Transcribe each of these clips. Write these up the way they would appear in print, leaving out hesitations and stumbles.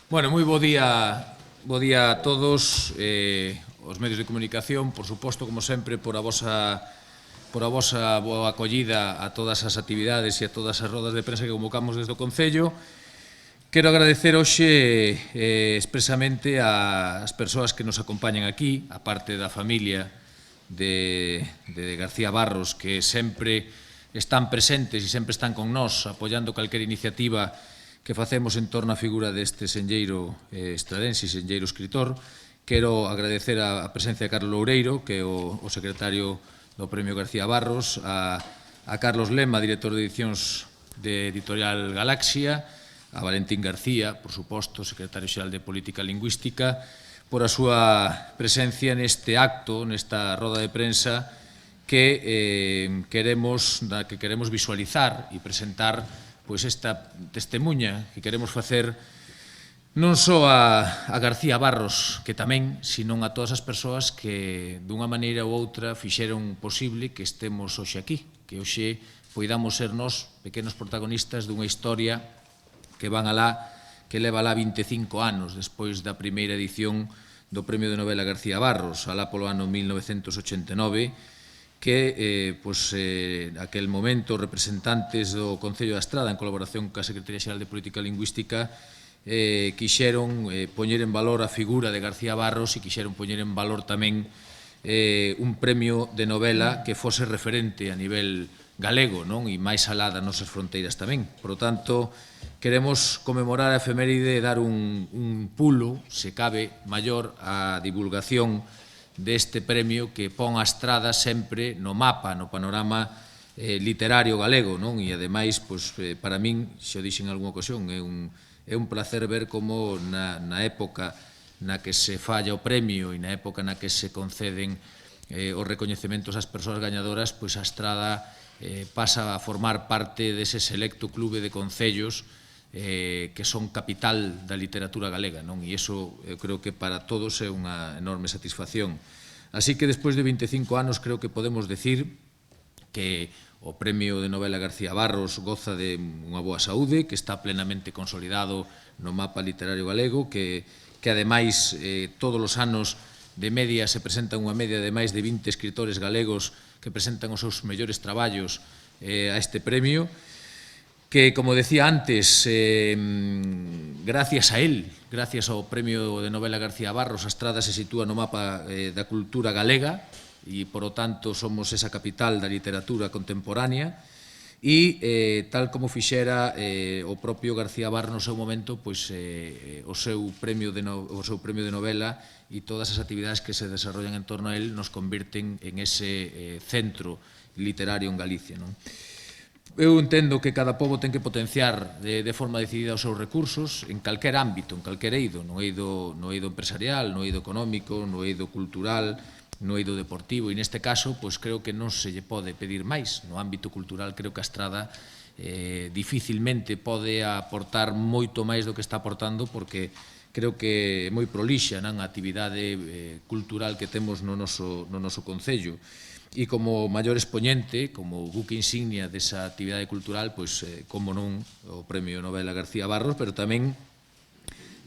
Bueno, moi bo día a todos, os medios de comunicación, por suposto, como sempre, por a vosa boa acollida a todas as actividades e a todas as rodas de prensa que convocamos desde o Concello. Quero agradecer hoxe expresamente ás persoas que nos acompañan aquí, a parte da familia de García Barros, que sempre están presentes e sempre están con nós, apoiando calquera iniciativa que facemos en torno á figura deste senlleiro estradense e senlleiro escritor. Quero agradecer a presencia de Carlos Loureiro, que é o secretario do Premio García Barros, a Carlos Lema, director de edicións de Editorial Galaxia, a Valentín García, por suposto, secretario xeral de Política Lingüística, por a súa presencia neste acto, nesta roda de prensa que queremos visualizar e presentar esta testemunha que queremos facer non só a García Barros, que tamén, senón a todas as persoas que dunha maneira ou outra fixeron posible que estemos hoxe aquí, que hoxe poidamos ser nós pequenos protagonistas dunha historia que leva alá 25 anos despois da primeira edición do Premio de Novela García Barros, alá polo ano 1989, que, naquel momento, representantes do Concello da Estrada, en colaboración ca Secretaría Xeral de Política Lingüística, quixeron poñer en valor a figura de García Barros e quixeron poñer en valor tamén un premio de novela que fose referente a nivel galego, non? E máis alá das nosas fronteiras tamén. Por lo tanto, queremos conmemorar a efeméride e dar un pulo, se cabe, maior á divulgación deste premio que pon a Estrada sempre no mapa, no panorama literario galego, non? E, ademais, para min, xa o dixen en algunha ocasión, é un placer ver como na época na que se falla o premio e na época na que se conceden os recoñecementos ás persoas gañadoras, pois a Estrada pasa a formar parte dese selecto clube de concellos que son capital da literatura galega, non? E iso eu creo que para todos é unha enorme satisfacción. Así que, despois de 25 anos, creo que podemos decir que o Premio de Novela García Barros goza de unha boa saúde, que está plenamente consolidado no mapa literario galego, que ademais todos os anos de media se presentan unha media de máis de 20 escritores galegos que presentan os seus mellores traballos a este premio, que, como decía antes, gracias a él, gracias ao Premio de Novela García Barros, a Estrada se sitúa no mapa da cultura galega e, por lo tanto, somos esa capital da literatura contemporánea e, tal como fixera o propio García Barros no seu momento, o seu premio de novela e todas as actividades que se desarrollan en torno a él nos convirten en ese centro literario en Galicia, non? Eu entendo que cada pobo ten que potenciar de forma decidida os seus recursos en calquer ámbito, en calquer eido, no eido empresarial, no eido económico, no eido cultural, no eido deportivo, e neste caso, creo que non se lle pode pedir máis. No ámbito cultural, creo que a Estrada dificilmente pode aportar moito máis do que está aportando, porque creo que é moi prolixa a actividade cultural que temos no noso Concello. E como maior expoñente, como buque insignia desa actividade cultural, como non, o Premio Novela García Barros, pero tamén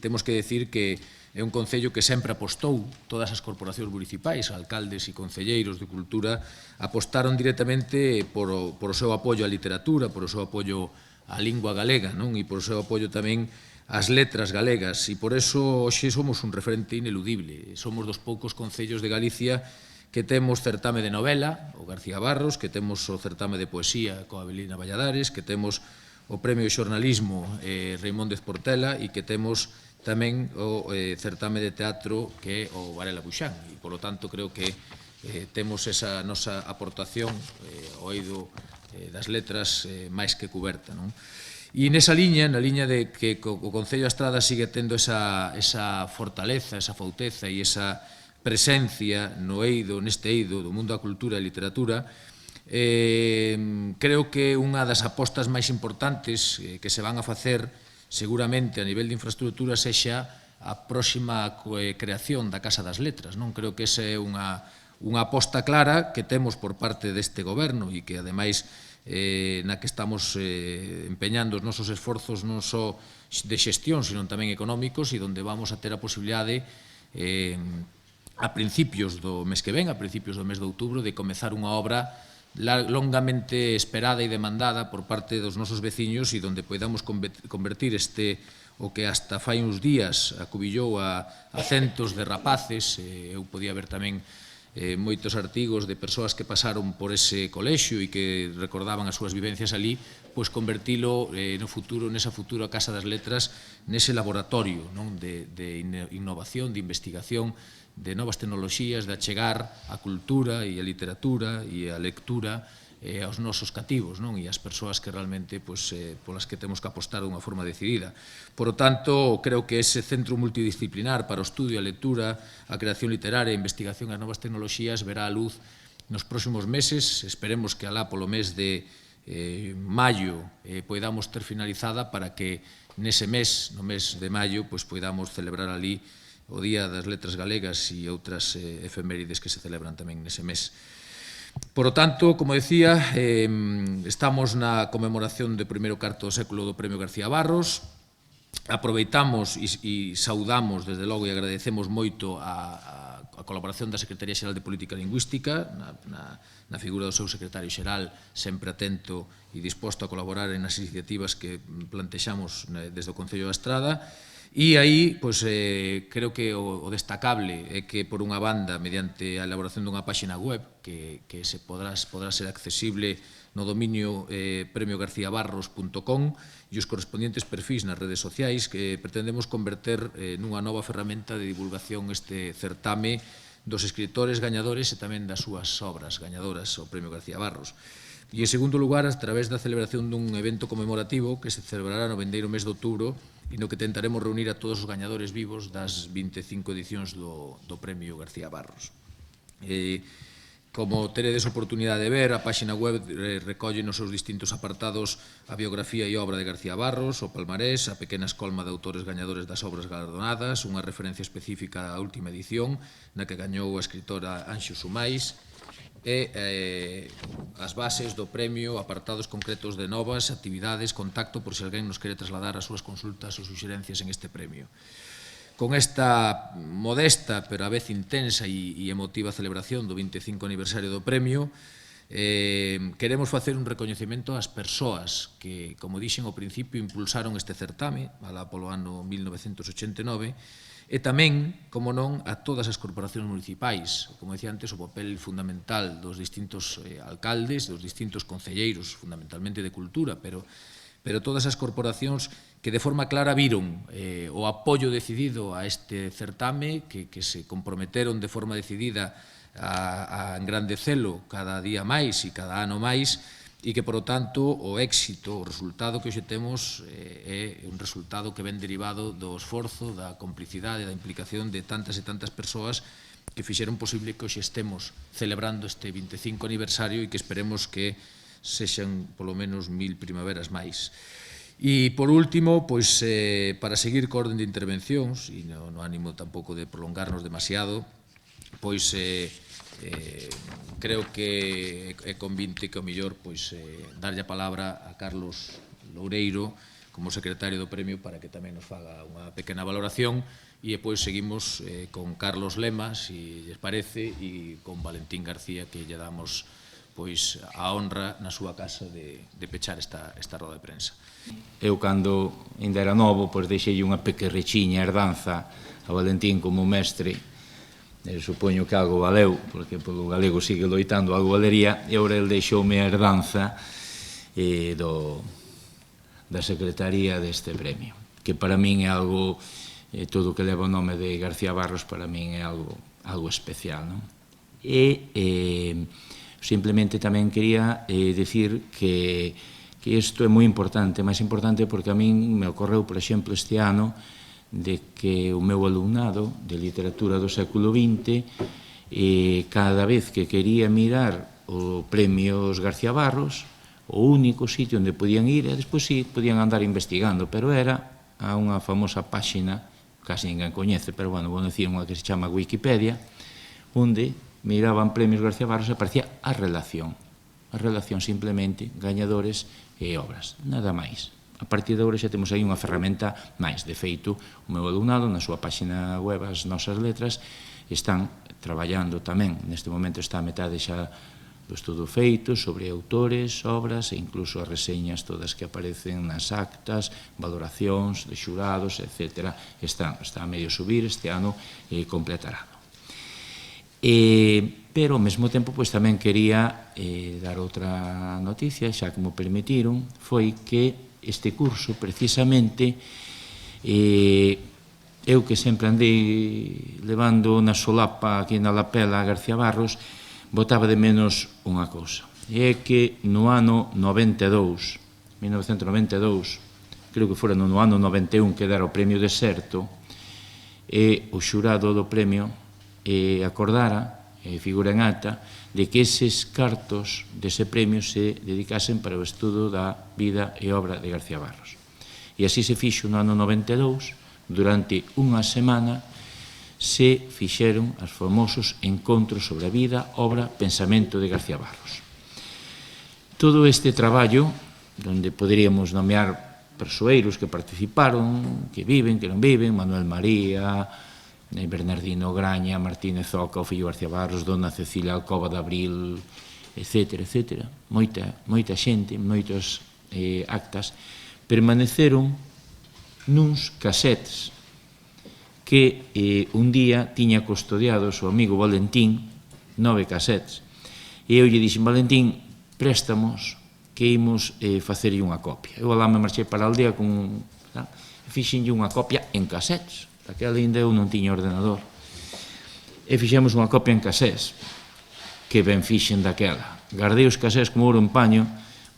temos que decir que é un concello que sempre apostou, todas as corporacións municipais, alcaldes e concelleiros de cultura, apostaron directamente por o seu apoio á literatura, por o seu apoio á lingua galega, e por o seu apoio tamén ás letras galegas, e por eso hoxe somos un referente ineludible. Somos dos poucos concellos de Galicia que temos certame de novela, o García Barros, que temos o certame de poesía coa Avelina Valladares, que temos o Premio de Xornalismo Reimóndez Portela e que temos tamén o certame de teatro que é o Varela Buxán. E, polo tanto, creo que temos esa nosa aportación ao eido das letras máis que cuberta, non? E nesa liña, na liña de que o Concello da Estrada sigue tendo esa fortaleza, esa fauteza e esa presencia neste eido do mundo da cultura e literatura, creo que unha das apostas máis importantes que se van a facer seguramente a nivel de infraestructura sexa a próxima creación da Casa das Letras. Creo que esa é unha aposta clara que temos por parte deste goberno e que, ademais, na que estamos empeñando os nosos esforzos non só de xestión, sino tamén económicos, e onde vamos a ter a posibilidade a principios do mes que ven, a principios do mes de outubro, de comezar unha obra longamente esperada e demandada por parte dos nosos veciños e onde podamos convertir o que hasta fai uns días acubillou a centos de rapaces. Eu podía ver tamén moitos artigos de persoas que pasaron por ese colexio e que recordaban as súas vivencias ali, pois convertilo nesa futura Casa das Letras, nese laboratorio de innovación, de investigación, de novas tecnoloxías, de achegar a cultura e a literatura e a lectura aos nosos cativos e as persoas que realmente polas que temos que apostar de unha forma decidida. Por lo tanto, creo que ese centro multidisciplinar para o estudio, a lectura, a creación literaria, a investigación e as novas tecnoloxías verá a luz nos próximos meses. Esperemos que alá polo mes de maio poidamos ter finalizada para que nese mes, no mes de maio, poidamos celebrar ali o Día das Letras Galegas e outras efemérides que se celebran tamén nese mes. Por lo tanto, como decía, estamos na conmemoración do primeiro cuarto século do Premio García Barros. Aproveitamos e saudamos, desde logo, e agradecemos moito a colaboración da Secretaría Xeral de Política Lingüística, na figura do seu secretario xeral, sempre atento e disposto a colaborar nas iniciativas que plantexamos desde o Concello da Estrada. E aí, creo que o destacable é que, por unha banda, mediante a elaboración dunha páxina web que podrá ser accesible no dominio premiogarciabarros.com e os correspondientes perfis nas redes sociais, que pretendemos converter nunha nova ferramenta de divulgación este certame dos escritores gañadores e tamén das súas obras gañadoras ao Premio García Barros. E, en segundo lugar, a través da celebración dun evento conmemorativo que se celebrará no vindeiro mes de outubro e no que tentaremos reunir a todos os gañadores vivos das 25 edicións do Premio García Barros. Como teredes oportunidade de ver, a páxina web recolle nos seus distintos apartados a biografía e obra de García Barros, o palmarés, a pequena escolma de autores gañadores das obras galardonadas, unha referencia específica á última edición, na que gañou a escritora Anxo Sumais, e as bases do premio, apartados concretos de novas actividades, contacto por se alguén nos quere trasladar as súas consultas ou suxerencias en este premio. Con esta modesta, pero a vez intensa e emotiva celebración do 25 aniversario do premio, queremos facer un recoñecemento ás persoas que, como dixen ao principio, impulsaron este certame, alá polo ano 1989, e tamén, como non, a todas as corporacións municipais. Como decía antes, o papel fundamental dos distintos alcaldes, dos distintos concelleiros, fundamentalmente de cultura, pero todas as corporacións que de forma clara viron o apoio decidido a este certame, que se comprometeron de forma decidida a engrandecelo cada día máis e cada ano máis, e que, por lo tanto, o éxito, o resultado que hoxe temos é un resultado que ven derivado do esforzo, da complicidade, da implicación de tantas e tantas persoas que fixeron posible que hoxe estemos celebrando este 25 aniversario e que esperemos que sexan polo menos 1000 primaveras máis. E, por último, para seguir co orden de intervencións, e no ánimo tampouco de prolongarnos demasiado, creo que é convinte que o mellor darlle a palabra a Carlos Loureiro como secretario do premio para que tamén nos faga unha pequena valoración e depois seguimos con Carlos Lema, se lles parece, e con Valentín García, que lle damos a honra na súa casa de pechar esta roda de prensa. Eu, cando ainda era novo, deixei unha pequerrechiña herdanza a Valentín como mestre. Supoño que algo valeu, porque polo galego sigue loitando, algo valería, e agora ele deixoume a herdanza da secretaría deste premio, que para min é algo, todo o que leva o nome de García Barros, para min é algo especial. E simplemente tamén quería dicir que isto é moi importante, máis importante porque a min me ocorreu, por exemplo, este ano, de que o meu alumnado de literatura do século XX, cada vez que quería mirar o Premios García Barros, o único sitio onde podían ir, e despois sí, podían andar investigando, pero era a unha famosa páxina, casi ninguén coñece, pero bueno, vou dicir unha que se chama Wikipedia, onde miraban Premios García Barros e aparecía a relación. a relación simplemente gañadores e obras, nada máis. A partir de agora xa temos aí unha ferramenta máis. De feito, o meu alumnado, na súa página web, as nosas letras, están traballando tamén, neste momento está a metade xa do estudo feito sobre autores, obras e incluso as reseñas todas que aparecen nas actas, valoracións de xurados, etc. Está a medio subir, este ano completará. Pero ao mesmo tempo tamén quería dar outra noticia, xa que me permitiron, foi que este curso, precisamente, eu que sempre andei levando na solapa aquí na lapela a García Barros, botaba de menos unha cousa. E é que no ano 1992, creo que fora no ano 91 que dera o premio Deserto, e o xurado do premio acordara, figura en ata, de que eses cartos dese premio se dedicasen para o estudo da vida e obra de García Barros. E así se fixo no ano 92, durante unha semana, se fixeron os famosos encontros sobre a vida, obra, pensamento de García Barros. Todo este traballo, onde poderíamos nomear persoeiros que participaron, que viven, que non viven, Manuel María, Bernardino Graña, Martínez Oca, o fillo García Barros, Dona Cecilia Alcoba de Abril, etc., etc. Moita xente, moitas actas, permaneceron nuns casetes que un día tiña custodiados o amigo Valentín, 9 casetes, e eu lle dixen, Valentín, préstamos que imos facerlle unha copia. Eu alá me marchei para a aldea con... fixenlle unha copia en casetes. Aquela ainda eu non tiña ordenador. E fixemos unha copia en casés, que ben fixen daquela. Gardei os casés como ouro en paño,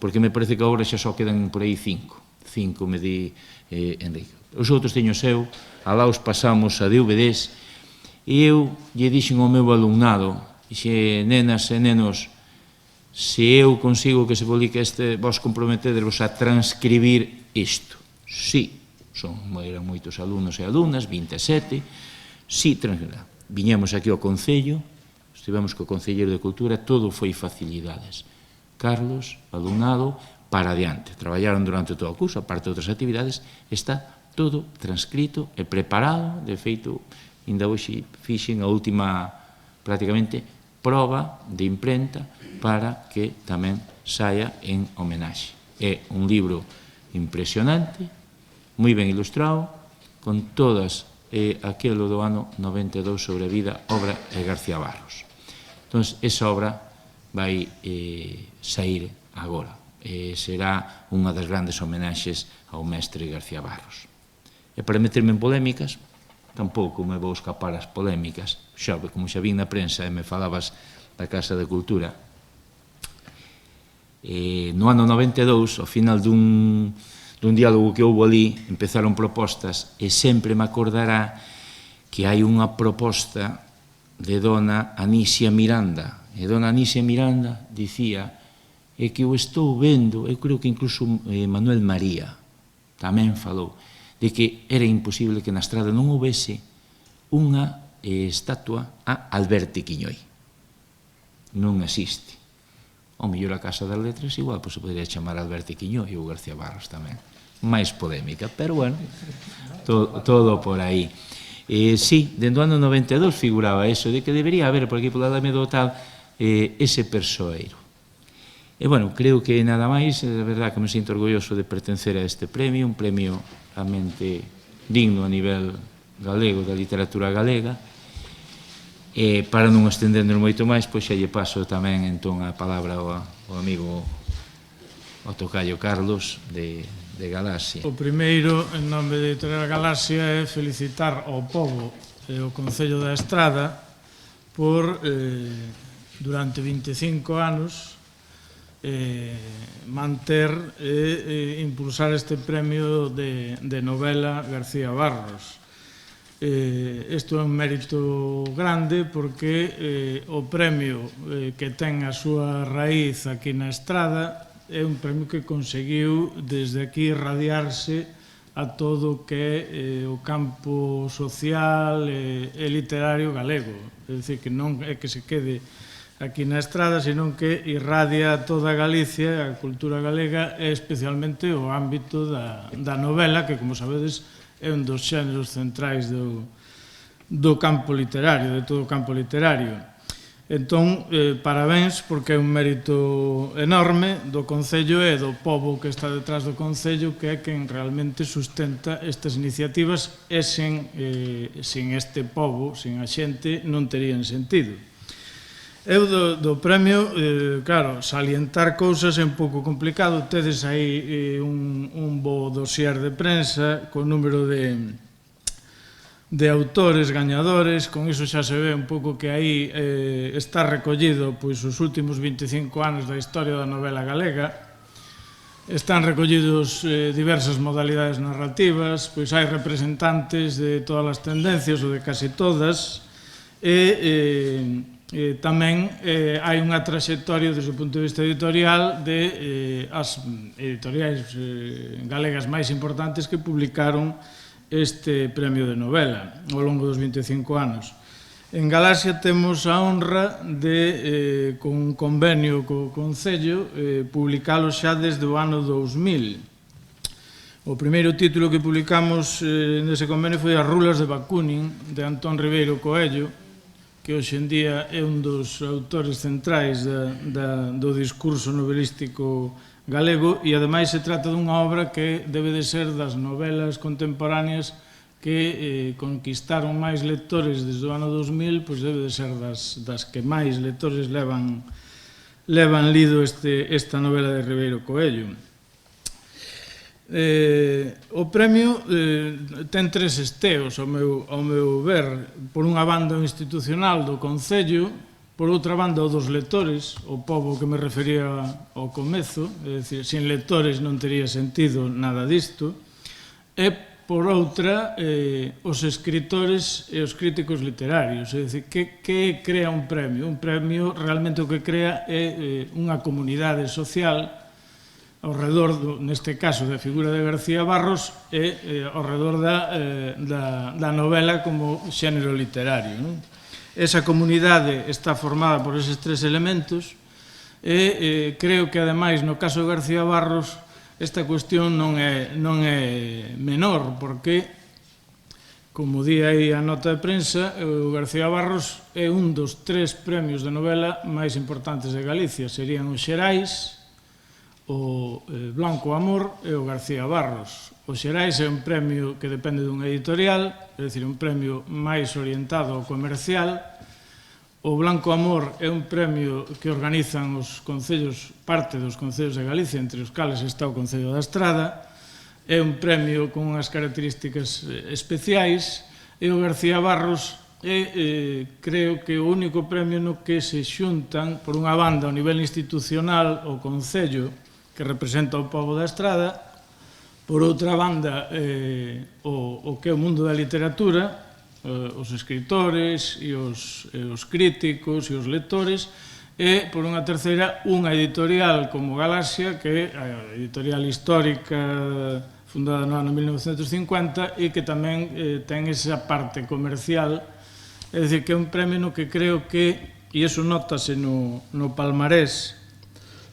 porque me parece que agora xa só quedan por aí 5. 5 me di Enrique. Os outros teño seu, alá os pasamos a DVDs, e eu lle dixen ao meu alumnado, dixe, nenas e nenos, se eu consigo que se publique vos comprometedervos a transcribir isto. Sí. Eran moitos alumnos e alumnas, 27, si, viñemos aquí ao Concello, estivemos co Concelleiro de Cultura, todo foi facilidades. Carlos, alumnado, para adiante. Traballaron durante todo o curso, aparte de outras actividades, está todo transcrito e preparado, de feito, ainda hoxe fixen a última, prácticamente, proba de imprenta para que tamén saia en homenaxe. É un libro impresionante, moi ben ilustrado, con todas aquelo do ano 92 sobre a vida, obra de García Barros. Entón, esa obra vai sair agora. Será unha das grandes homenaxes ao mestre García Barros. E para meterme en polémicas, tampouco me vou escapar as polémicas. Como xa vin na prensa e me falabas da Casa de Cultura, no ano 92, ao final dun diálogo que houve ali, empezaron propostas, e sempre me acordará que hai unha proposta de dona Anisia Miranda. E dona Anisia Miranda dicía, é que eu estou vendo, eu creo que incluso Manuel María tamén falou, de que era imposible que na estrada non houvese unha estatua a Alberti Quiñoi. Non existe. Ao mellor a Casa das Letras igual se podería chamar Alberti Quiñoi ou García Barros tamén. Máis polémica, pero bueno, todo por aí. Sí, dentro do ano 92 figuraba eso, de que debería haber por aquí pola Alameda tal ese persoeiro. E bueno, creo que nada máis, é verdad que me sinto orgulloso de pertencer a este premio, un premio realmente digno a nivel galego, da literatura galega. E para non estendernos moito máis, pois xa lle paso tamén entón a palabra ao amigo, ao tocayo Carlos de Galaxia. O primeiro, en nome de Editorial Galaxia, é felicitar ao pobo e ao Concello da Estrada por, durante 25 anos, manter e impulsar este premio de novela García Barros. Isto é un mérito grande porque o premio que ten a súa raíz aquí na Estrada é un premio que conseguiu desde aquí irradiarse a todo o que é o campo social e literario galego. É dicir, que non é que se quede aquí na Estrada, senón que irradia toda Galicia, a cultura galega, e especialmente o ámbito da novela, que, como sabedes, é un dos xéneros centrais do campo literario, de todo o campo literario. Entón, parabéns, porque é un mérito enorme do Concello e do pobo que está detrás do Concello, que é quen realmente sustenta estas iniciativas, e sen este pobo, sen a xente, non terían sentido. Eu do premio, claro, salientar cousas é un pouco complicado. Tedes aí un bo dossier de prensa con número de autores gañadores, con iso xa se ve un pouco que aí está recollido pois os últimos 25 anos da historia da novela galega. Están recollidos diversas modalidades narrativas, pois hai representantes de todas as tendencias ou de casi todas, e tamén hai unha traxectoria desde o punto de vista editorial de as editoriais galegas máis importantes que publicaron este premio de novela ao longo dos 25 anos. En Galaxia temos a honra de, con un convenio co Concello, publicalo xa desde o ano 2000. O primeiro título que publicamos nese convenio foi As rulas de Bakunin, de Antón Ribeiro Coello, que hoxe en día é un dos autores centrais do discurso novelístico galego, e ademais se trata dunha obra que debe de ser das novelas contemporáneas que conquistaron máis lectores desde o ano 2000, pois debe de ser das que máis lectores levan lido esta novela de Ribeiro Coello. O premio ten tres esteos, ao meu ver. Por unha banda o institucional do Concello, por outra banda o dos lectores, o pobo que me refería ao comezo, é dicir, sin lectores non tería sentido nada disto, e por outra os escritores e os críticos literarios, é dicir, que crea un premio? Un premio realmente o que crea é unha comunidade social ao redor, neste caso, da figura de García Barros, e ao redor da novela como xénero literario, non? Esa comunidade está formada por eses tres elementos e creo que, ademais, no caso de García Barros, esta cuestión non é menor, porque, como di aí a nota de prensa, o García Barros é un dos tres premios de novela máis importantes de Galicia. Serían os Xerais, o Blanco Amor e o García Barros. O Xerais é un premio que depende dunha editorial, é dicir, un premio máis orientado ao comercial. O Blanco Amor é un premio que organizan os concellos, parte dos concellos de Galicia, entre os cales está o Concello da Estrada. É un premio con unhas características especiais, e o García Barros é, creo que, o único premio no que se xuntan, por unha banda, ao nivel institucional, o Concello, que representa o pobo da Estrada, por outra banda, o que é o mundo da literatura, os escritores e os críticos e os lectores, e, por unha terceira, unha editorial como Galaxia, que é a editorial histórica fundada no ano 1950 e que tamén ten esa parte comercial. É dicir, que é un premio no que creo que, e iso notase no palmarés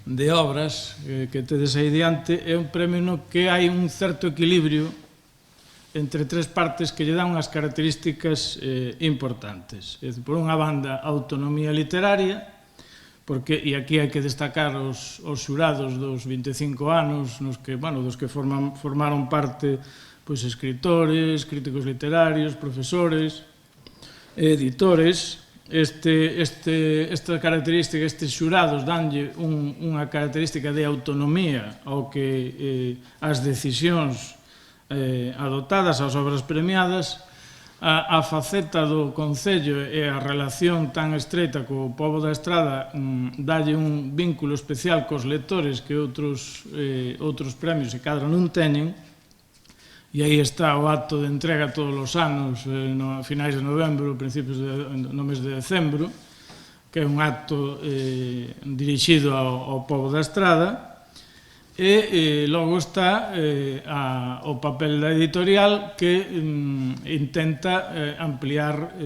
de obras que tedes aí diante, é un premio no que hai un certo equilibrio entre tres partes que lle dan unhas características importantes. É dicir, por unha banda, autonomía literaria, porque, e aquí hai que destacar os xurados dos 25 anos, dos que formaron parte escritores, críticos literarios, profesores, editores. Esta característica, estes xurados danlle unha característica de autonomía ao que as decisións adotadas, as obras premiadas, a faceta do Concello e a relación tan estreita co pobo da Estrada dalle un vínculo especial cos lectores que outros premios e cadra non teñen. E aí está o acto de entrega todos os anos, a finais de novembro, principios no mes de decembro, que é un acto dirixido ao pobo da Estrada. E logo está o papel da editorial que intenta ampliar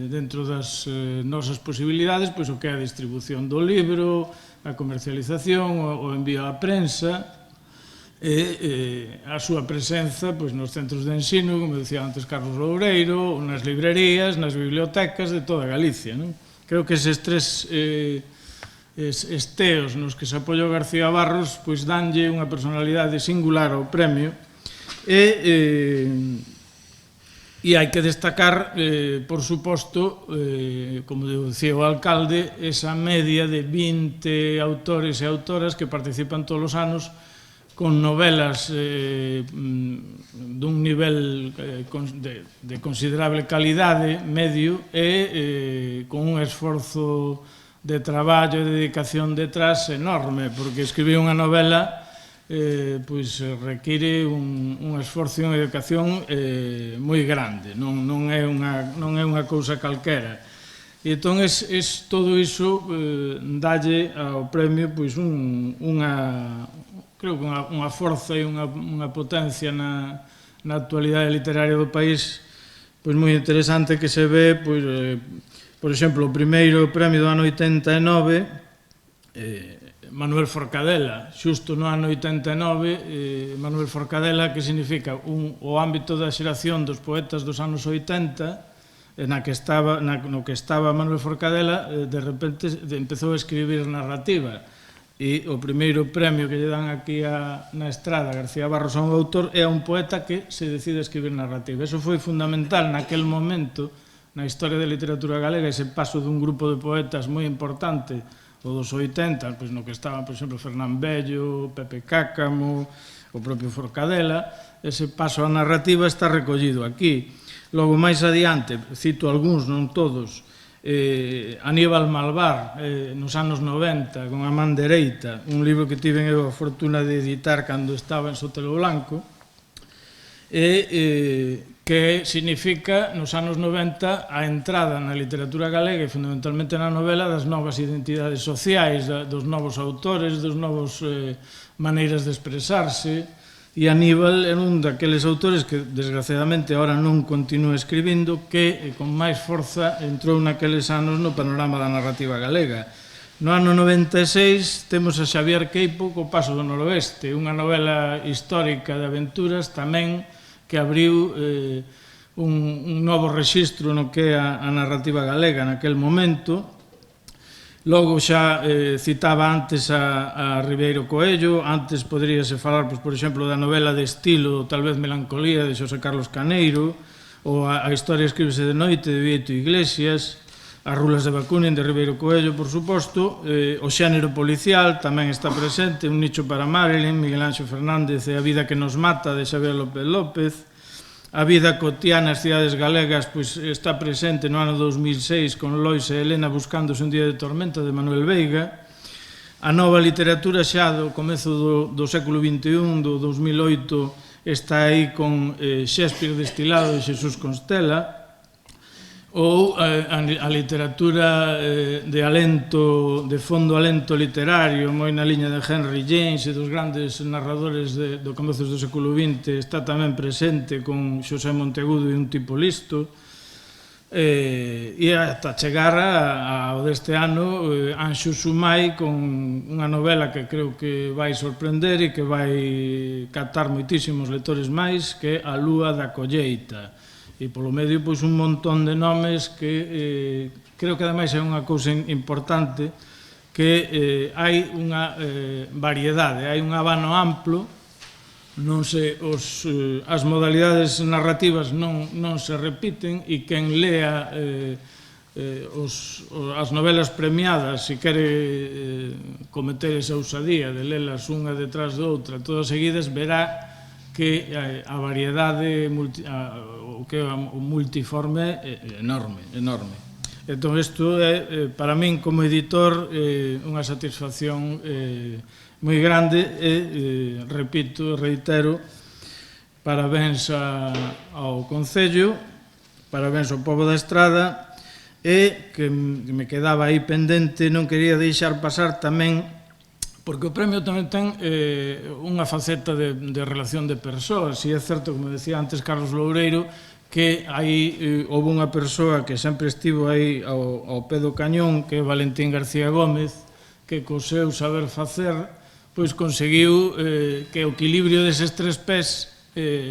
dentro das nosas posibilidades pois o que é a distribución do libro, a comercialización, o envío á prensa e a súa presenza pois, nos centros de ensino, como decía antes Carlos Loureiro, nas librerías, nas bibliotecas de toda Galicia. Non? Creo que eses tres esteos nos que se apoia García Barros pois danlle unha personalidade singular ao premio e hai que destacar, por suposto, como dicía o alcalde, esa media de 20 autores e autoras que participan todos os anos con novelas dun nivel de considerable calidade medio e con un esforzo de traballo e dedicación detrás enorme, porque escribir unha novela pois require un esforzo e unha dedicación moi grande, non é unha cousa calquera. E entón todo iso dalle ao premio pois creo que unha forza e unha potencia na actualidade literaria do país pois moi interesante que se ve pois por exemplo, o primeiro premio do ano 89, Manuel Forcadela, xusto no ano 89, Manuel Forcadela, que significa o ámbito da xeración dos poetas dos anos 80, no que estaba Manuel Forcadela, de repente empezou a escribir narrativa. E o primeiro premio que lle dan aquí na Estrada, García Barros, a un autor, é a un poeta que se decide a escribir narrativa. Eso foi fundamental naquel momento, na historia da literatura galega, ese paso dun grupo de poetas moi importante, o dos 80, pois no que estaban, por exemplo, Fernán Bello, Pepe Cácamo, o propio Forcadela, ese paso á narrativa está recollido aquí. Logo, máis adiante, cito algúns, non todos, Aníbal Malvar, nos anos 90, con A man dereita, un libro que tiven eu a fortuna de editar cando estaba en Sotelo Blanco, que significa, nos anos 90, a entrada na literatura galega e fundamentalmente na novela das novas identidades sociais, dos novos autores, dos novos maneiras de expresarse, e Aníbal é un daqueles autores que, desgraciadamente, agora non continúa escribindo, que con máis forza entrou naqueles anos no panorama da narrativa galega. No ano 96 temos a Xavier Queipo co Paso do Noroeste, unha novela histórica de aventuras tamén que abriu un novo rexistro no que é a narrativa galega naquel momento. Logo xa citaba antes a Ribeiro Coello, antes poderíase falar, por exemplo, da novela de estilo, tal vez Melancolía, de Xosé Carlos Caneiro, ou a Historia escríbese de noite, de Bieito Iglesias, As rulas de Bakunin, de Ribeiro Coello, por suposto, o xénero policial tamén está presente, Un nicho para Marilyn, Miguel Anxo Fernández e A vida que nos mata, de Xavier López López. A vida cotiá nas cidades galegas pois, está presente no ano 2006 con Lois e Helena buscándose un día de tormenta, de Manuel Veiga. A nova literatura xa do comezo do século XXI, do 2008, está aí con Shakespeare destilado de Xesús Constela, ou a literatura de alento, de fondo alento literario, moi na liña de Henry James e dos grandes narradores do comezos do século XX, está tamén presente con Xosé Monteagudo e Un tipo listo, e ata chegar ao deste ano Anxo Sumai con unha novela que creo que vai sorprender e que vai captar moitísimos lectores máis, que é A lúa da colleita. E polo medio, pois, un montón de nomes que creo que ademais é unha cousa importante, que hai unha variedade, hai un abano amplo, non se, as modalidades narrativas non se repiten, e quen lea as novelas premiadas, se quere cometer esa ousadía de lelas unha detrás de outra, todas seguidas, verá que a variedade, o que é o multiforme é enorme, enorme. Entón, isto é, para min, como editor, unha satisfacción moi grande e, repito, reitero, parabéns ao Concello, parabéns ao pobo da Estrada, e que me quedaba aí pendente, non quería deixar pasar tamén Porque o premio tamén ten unha faceta de relación de persoas, e é certo, como decía antes Carlos Loureiro, que houve unha persoa que sempre estivo aí ao pé do cañón, que é Valentín García Gómez, que co seu saber facer pois conseguiu que o equilibrio deses tres pés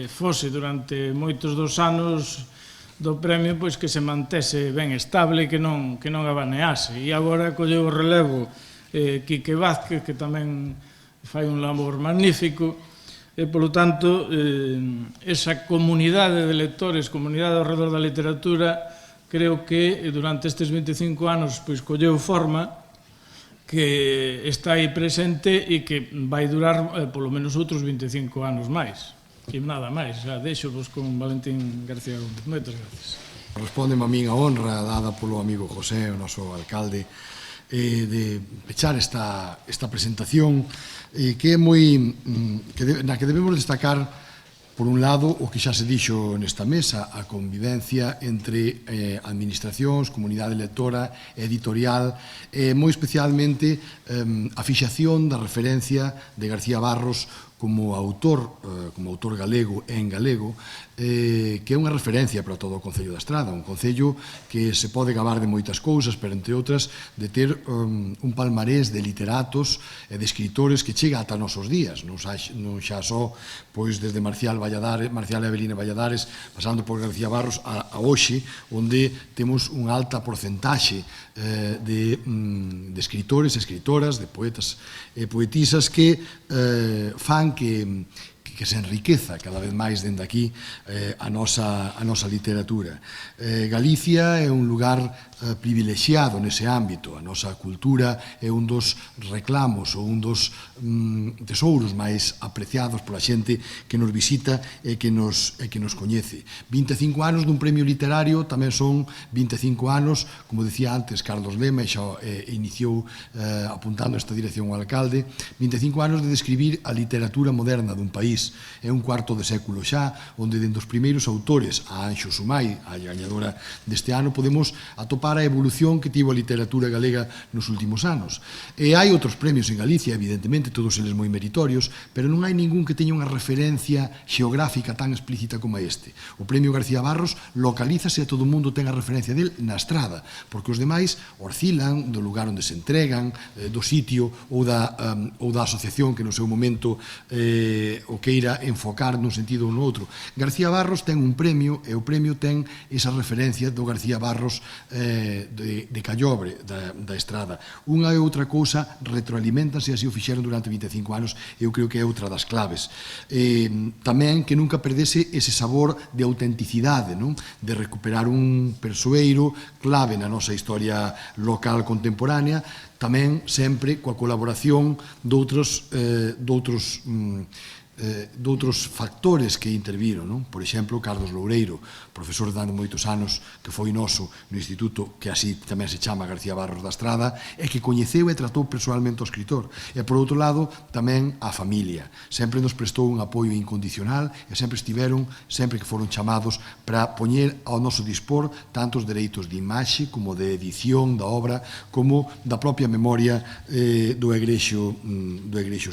fose durante moitos dos anos do premio pois que se mantese ben estable e que non abanease. E agora colleu o relevo Quique Vázquez, que tamén fai un labor magnífico, e, polo tanto, esa comunidade de lectores, comunidade ao redor da literatura, creo que durante estes 25 anos pois colleu forma, que está aí presente e que vai durar polo menos outros 25 anos máis. E nada máis, deixo-vos con Valentín García Gómez. Moitas gracias. Respóndeme a min a honra dada polo amigo José, o noso alcalde, de pechar esta presentación que é moi na que debemos destacar por un lado o que xa se dixo nesta mesa, a convivencia entre administracións, comunidade lectora, editorial, moi especialmente a fixación da referencia de García Barros como autor galego en galego, que é unha referencia para todo o Concello da Estrada, un concello que se pode gabar de moitas cousas, pero entre outras de ter un palmarés de literatos e de escritores que chega ata nosos días, non xa só pois desde Marcial e Avelina Valladares, pasando por García Barros a hoxe, onde temos unha alta porcentaxe de escritores e escritoras, de poetas e poetisas que fan que se enriqueza cada vez máis dende aquí a nosa literatura. Galicia é un lugar privilexiado nese ámbito. A nosa cultura é un dos reclamos ou un dos tesouros máis apreciados pola xente que nos visita e que nos coñece. 25 anos dun premio literario tamén son 25 anos, como decía antes Carlos Lema, e xa iniciou apuntando esta dirección ao alcalde, 25 anos de describir a literatura moderna dun país. É un cuarto de século xa, onde dende os primeiros autores, a Anxo Sumai, a gañadora deste ano, podemos atopar a evolución que tivo a literatura galega nos últimos anos. E hai outros premios en Galicia, evidentemente, todos eles moi meritorios, pero non hai ningún que teña unha referencia xeográfica tan explícita como este. O premio García Barros localízase e todo o mundo ten a referencia del na Estrada, porque os demais oscilan do lugar onde se entregan, do sitio ou da asociación que no seu momento o queira enfocar nun sentido ou no outro. García Barros ten un premio e o premio ten esa referencia do García Barros de Callobre, da Estrada. Unha e outra cousa retroalimentanse, así o fixeron durante 25 anos, eu creo que é outra das claves. Tamén que nunca perdese ese sabor de autenticidade, de recuperar un persoeiro clave na nosa historia local contemporánea, tamén sempre coa colaboración doutros factores que interviron, por exemplo, Carlos Loureiro, profesor dando moitos anos que foi noso no instituto que así tamén se chama García Barros da Estrada e que coñeceu e tratou persoalmente o escritor. E por outro lado tamén a familia, sempre nos prestou un apoio incondicional e sempre estiveron, sempre que foron chamados para poñer ao noso dispor tanto os dereitos de imaxe como de edición da obra como da propia memoria do egrexo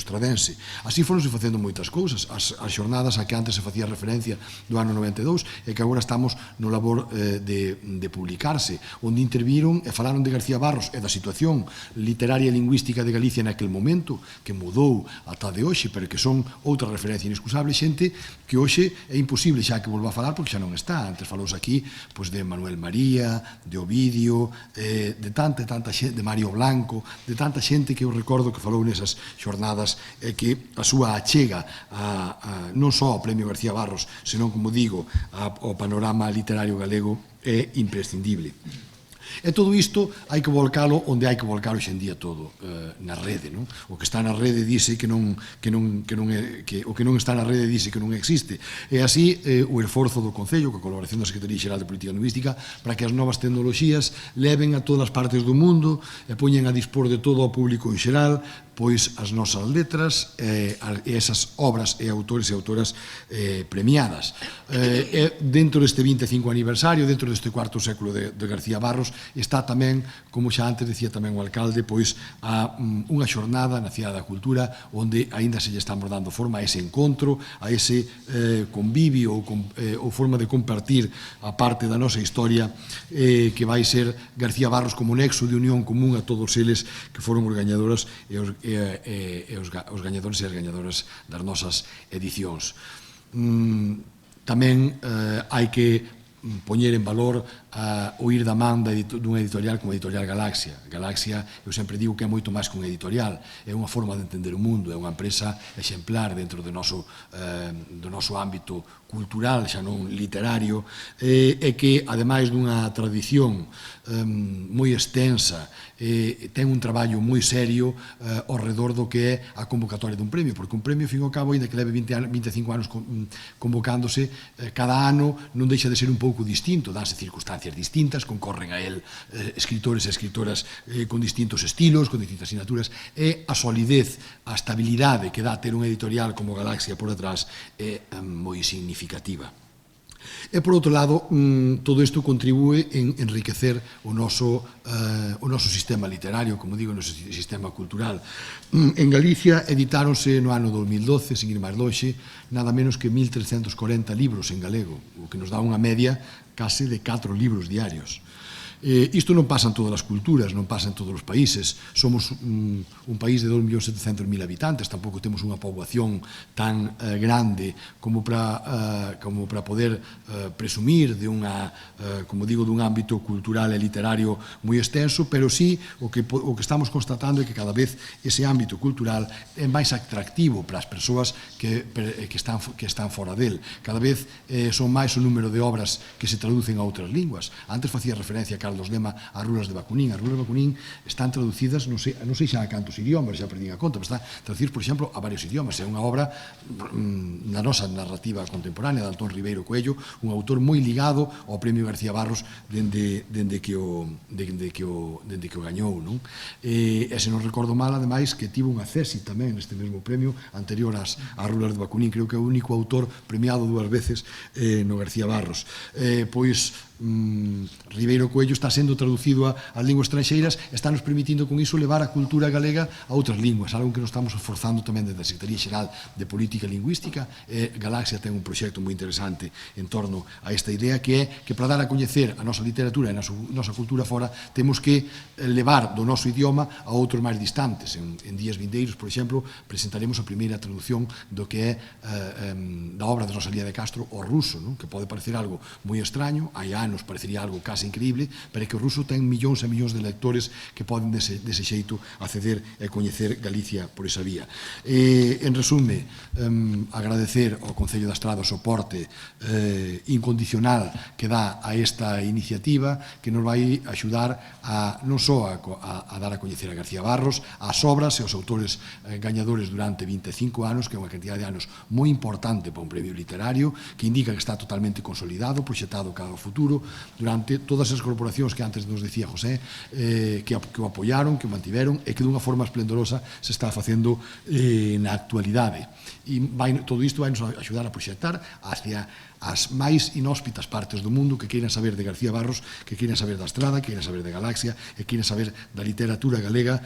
estradense. Así foronse facendo moitas cousas, as xornadas a que antes se facía referencia do ano 92 e que agora estamos no labor de publicarse, onde interviron e falaron de García Barros e da situación literaria e lingüística de Galicia naquel momento, que mudou ata de hoxe, pero que son outra referencia inexcusable, xente que hoxe é imposible xa que volva a falar porque xa non está. Antes falouse aquí de Manuel María, de Ovidio, de tanta xente, de Mario Blanco, de tanta xente que eu recordo que falou nesas xornadas e que a súa achega non só ao Premio García Barros, senón, como digo, ao panorama literario galego é imprescindible. E todo isto hai que volcalo onde hai que volcar hoxe en día todo, na rede. O que está na rede dice que o que non está na rede dice que non existe. E así o esforzo do Concello, coa colaboración da Secretaría Xeral de Política Lingüística, para que as novas tecnoloxías leven a todas as partes do mundo e poñen a dispor de todo ao público en xeral, pois as nosas letras e esas obras e autores e autoras premiadas. Dentro deste 25 aniversario, dentro deste cuarto século de García Barros, está tamén, como xa antes decía tamén o alcalde, pois unha xornada na Cidade da Cultura onde aínda se lle estamos dando forma a ese encontro, a ese convivio ou forma de compartir a parte da nosa historia que vai ser García Barros como nexo de unión común a todos eles que foron os gañadores e os gañadores e as gañadoras das nosas edicións. Tamén hai que poñer en valor o ir da man dunha editorial como a editorial Galaxia. Galaxia, eu sempre digo que é moito máis que unha editorial, é unha forma de entender o mundo, é unha empresa exemplar dentro do noso ámbito cultural, xa non literario, e que, ademais dunha tradición moi extensa, ten un traballo moi serio ao redor do que é a convocatoria dun premio, porque un premio, fin ao cabo, ainda que leve 25 anos convocándose, cada ano non deixa de ser un pouco distinto, danse circunstancias distintas, concorren a él escritores e escritoras con distintos estilos, con distintas asignaturas, e a solidez, a estabilidade que dá ter unha editorial como Galaxia por detrás é moi significativa. E, por outro lado, todo isto contribúe en enriquecer o noso sistema literario, como digo, o noso sistema cultural. En Galicia editáronse no ano 2012, sin ir máis lonxe, nada menos que 1.340 libros en galego, o que nos dá unha media case de 4 libros diarios. Isto non pasa en todas as culturas, non pasa en todos os países. Somos un país de 2.700.000 habitantes, tampouco temos unha poboación tan grande como para poder presumir de como digo, dun ámbito cultural e literario moi extenso, pero sí o que estamos constatando é que cada vez ese ámbito cultural é máis atractivo para as persoas que están fora del. Cada vez son máis o número de obras que se traducen a outras linguas. Antes facía referencia a Carlos Lema as Rulas de Bacunín. As Rulas de Bacunín están traducidas, non sei xa a cantos idiomas, xa perdín a conta, pero están traducidas, por exemplo, a varios idiomas. É unha obra na nosa narrativa contemporánea de Antón Ribeiro Coello, un autor moi ligado ao Premio García Barros dende que o gañou. E se non recordo mal, ademais, que tivo unha cesi tamén neste mesmo premio anterior ás Rulas de Bacunín. Creo que é o único autor premiado 2 veces no García Barros. Pois Ribeiro Coello está sendo traducido a linguas estranxeiras e está nos permitindo con iso levar a cultura galega a outras linguas, algo que nos estamos esforzando tamén desde a Secretaría Xeral de Política Lingüística. Galaxia ten un proxecto moi interesante en torno a esta idea, que é que para dar a coñecer a nosa literatura e a nosa cultura fora temos que levar do noso idioma a outros máis distantes. En días vindeiros, por exemplo, presentaremos a primeira traducción do que é da obra de Rosalía de Castro ao ruso, que pode parecer algo moi extraño, hai anos parecería algo case increíble, pero é que o ruso ten millóns e millóns de lectores que poden dese xeito acceder e coñecer Galicia por esa vía. En resume, agradecer ao Concello da Estrada o soporte incondicional que dá a esta iniciativa, que nos vai axudar non só a dar a coñecer a García Barros, as obras e os autores gañadores durante 25 anos, que é unha cantidad de anos moi importante para un premio literario, que indica que está totalmente consolidado, proxectado cara ao futuro, durante todas as corporacións que antes nos decía José, que o apoyaron, que o mantiveron e que dunha forma esplendorosa se está facendo na actualidade. E todo isto vai nos axudar a proxectar hacia as máis inhóspitas partes do mundo que queiran saber de García Barros, que queiran saber da Estrada, que queiran saber de Galaxia e queiran saber da literatura galega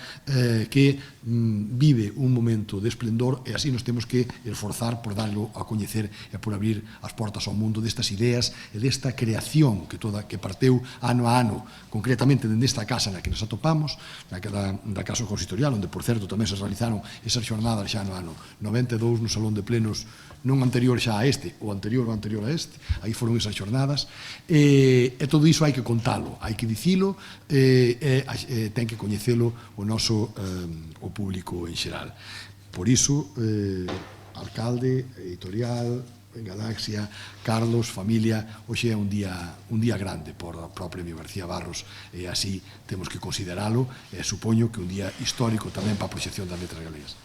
que vive un momento de esplendor, e así nos temos que esforzar por darlo a coñecer e por abrir as portas ao mundo destas ideas e desta creación que parteu ano a ano, concretamente dende esta casa na que nos atopamos, da Casa Consistorial, onde, por certo, tamén se realizaron esas xornadas xa no ano 92 no Salón de Plenos, non anterior xa a este, o anterior a este, aí foron esas xornadas, e todo iso hai que contalo, hai que dicilo, ten que coñecelo o público en xeral. Por iso, alcalde, editorial, Galaxia, Carlos, familia, hoxe é un día grande para o Premio García Barros, e así temos que consideralo, e supoño que un día histórico tamén para a proxección das letras galegas.